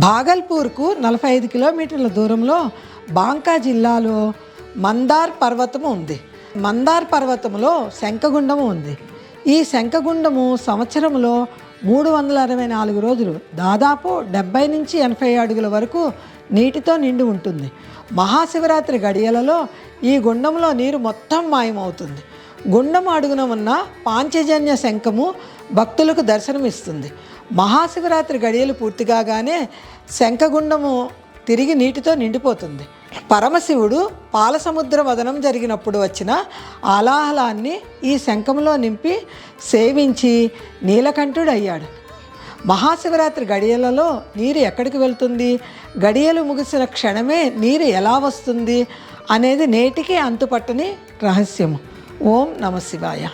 భాగల్పూర్కు 45 కిలోమీటర్ల దూరంలో బాంకా జిల్లాలో మందార్ పర్వతము ఉంది. మందార్ పర్వతంలో శంఖగుండము ఉంది. ఈ శంఖగుండము సంవత్సరంలో 364 రోజులు దాదాపు 70 నుంచి 80 అడుగుల వరకు నీటితో నిండి ఉంటుంది. మహాశివరాత్రి గడియలలో ఈ గుండంలో నీరు మొత్తం మాయమవుతుంది. గుండం అడుగున ఉన్న పాంచజన్య శంఖము భక్తులకు దర్శనమిస్తుంది. మహాశివరాత్రి గడియలు పూర్తి కాగానే శంఖగుండము తిరిగి నీటితో నిండిపోతుంది. పరమశివుడు పాలసముద్ర వదనం జరిగినప్పుడు వచ్చిన ఆలాహలాన్ని ఈ శంఖంలో నింపి సేవించి నీలకంఠుడయ్యాడు. మహాశివరాత్రి గడియలలో నీరు ఎక్కడికి వెళ్తుంది, గడియలు ముగిసిన క్షణమే నీరు ఎలా వస్తుంది అనేది నేటికి అంతుపట్టని రహస్యము. ఓం నమ శివాయ.